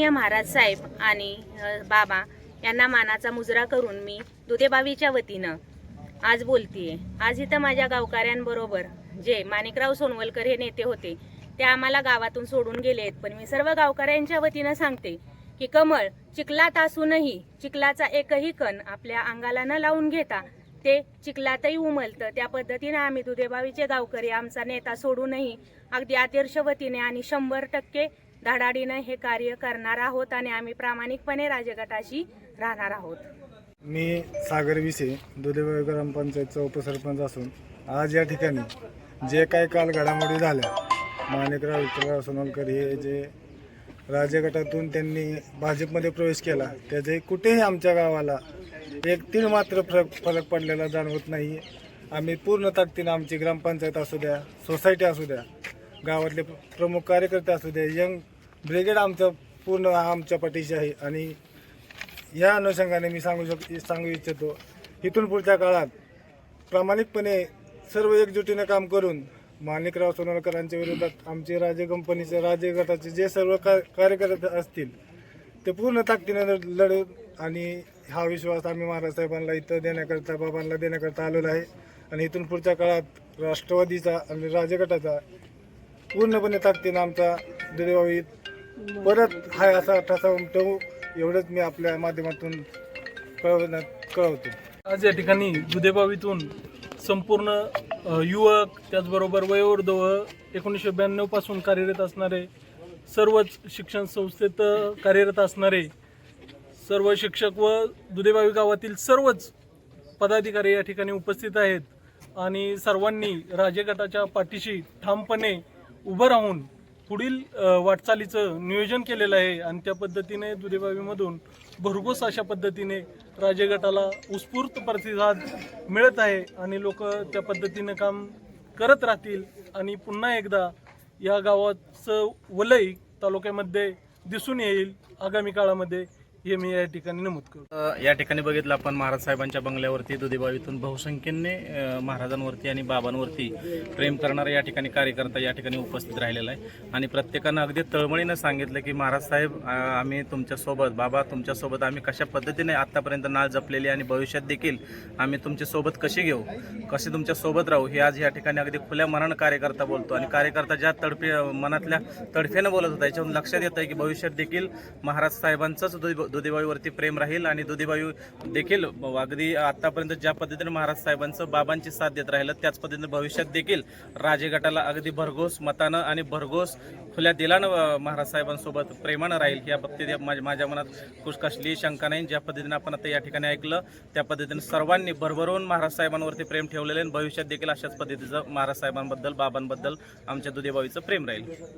सन्माननीय महाराज साहेब आणि बाबा यांना मानाचा मुजरा करून मी दुधेबावीच्या वतीनं आज बोलतीये। आज इथं माझ्या गावकऱ्यांबरोबर जे माणिकराव सोनवलकर हे नेते होते ते आम्हाला गावातून सोडून गेलेत, पण मी सर्व गावकऱ्यांच्या वतीनं सांगते की कमळ चिखलात असूनही चिखलाचा एकही कण आपल्या अंगाला न लावून घेता ते चिखलातही उमलतं। त्या पद्धतीने आम्ही दुधेबावीचे गावकरी आमचा नेता सोडूनही अगदी आदर्शवतीने आणि 100% धडाडीने हे कार्य करणार आहोत आणि आम्ही प्रामाणिकपणे राजगटाशी राहणार आहोत। मी सागर विसे दुधेबावी ग्रामपंचायतचा उपसरपंच असून आज या ठिकाणी जे काही काल घडामोडी झाल्या, माणिकराव विठ्ठलराव सोनवलकर हे जे राजगटातून त्यांनी भाजपमध्ये प्रवेश केला, त्याचे कुठेही आमच्या गावाला एक तीळ मात्र फरक पडलेला जाणवत नाही। आम्ही पूर्ण ताकदीने आमची ग्रामपंचायत असू द्या, सोसायटी असू द्या, गावातले प्रमुख कार्यकर्ते असू द्या, यंग ब्रिगेड पूर्ण आमच्या पाठीशी आहे। आणि या अनुषंगाने मी सांगू इच्छितो, इथून पुढच्या काळात प्रामाणिकपणे सर्व एकजुटीने काम करून माणिकराव सोनवलकरांच्या विरोधात आमचे राजे कंपनीचे राजे गटाचे जे सर्व कार्यकर्ते असतील ते पूर्ण ताकदीने लढू। आणि हा विश्वास आम्ही महाराज साहेबांना इथं देण्याकरता, बाबांना देण्याकरता आलेला आहे। आणि इथून पुढच्या काळात राष्ट्रवादीचा आणि राजगटाचा पूर्णपणे ताकदीने आमचा दुधेबावीत परत हा असा ठसा उमटवू, एवढंच मी आपल्या माध्यमातून कळवतो। आज या ठिकाणी दुधेबावीतून संपूर्ण युवक, त्याचबरोबर वयोवृद्ध व 1992 पासून कार्यरत असणारे, सर्वच शिक्षण संस्थेत कार्यरत असणारे सर्व शिक्षक व दुधेबावी गावातील सर्वच पदाधिकारी या ठिकाणी उपस्थित आहेत। आणि सर्वांनी राजगटाच्या पाठीशी ठामपणे उभं राहून पुढील वाटचालीचं नियोजन केलेलं आहे। आणि त्या पद्धतीने दुधेबावीमधून भरघोस अशा पद्धतीने राजगटाला उत्स्फूर्त प्रतिसाद मिळत आहे आणि लोक त्या पद्धतीने काम करत राहतील आणि पुन्हा एकदा या गावाचं वलय तालुक्यामध्ये दिसून येईल आगामी काळामध्ये, हे मी या ठिकाणी नमूद करतो। या ठिकाणी बघितलं आपण महाराज साहेबांच्या बंगल्यावरती दुधेबावीतून बहुसंख्येने महाराजांवरती आणि बाबांवरती प्रेम करणारा या ठिकाणी कार्यकर्ता या ठिकाणी उपस्थित राहिलेला आहे। आणि प्रत्येकानं अगदी तळमळीनं सांगितलं की महाराज साहेब, आम्ही तुमच्यासोबत, बाबा तुमच्यासोबत आम्ही कशा पद्धतीने आत्तापर्यंत नाळ जपलेली आणि भविष्यात देखील आम्ही तुमच्यासोबत कशी घेऊ, कसे तुमच्यासोबत राहू, हे आज या ठिकाणी अगदी खुल्या मनानं कार्यकर्ता बोलतो। आणि कार्यकर्ता ज्या मनातल्या तडफेनं बोलत होता याच्यावरून लक्षात येत आहे की भविष्यात देखील महाराज साहेबांचंच दुधेबावीवरती प्रेम राहील आणि दुधेबावी देखील अगदी आतापर्यंत ज्या पद्धतीने महाराज साहेबांचं बाबांची साथ देत राहिलं त्याच पद्धतीने भविष्यात देखील राजगटाला अगदी भरघोस मतानं आणि भरघोस खुल्या दिलानं महाराज साहेबांसोबत प्रेमानं राहील। या बाबतीत माझ्या मनात कसलीही शंका नाही। ज्या पद्धतीने आपण आता या ठिकाणी ऐकलं त्या पद्धतीने सर्वांनी भरभरून महाराज साहेबांवरती प्रेम ठेवलेलं आहे। भविष्यात देखील अशाच पद्धतीचं महाराज साहेबांबद्दल, बाबांबद्दल आमच्या दुधेबावीचं प्रेम राहील।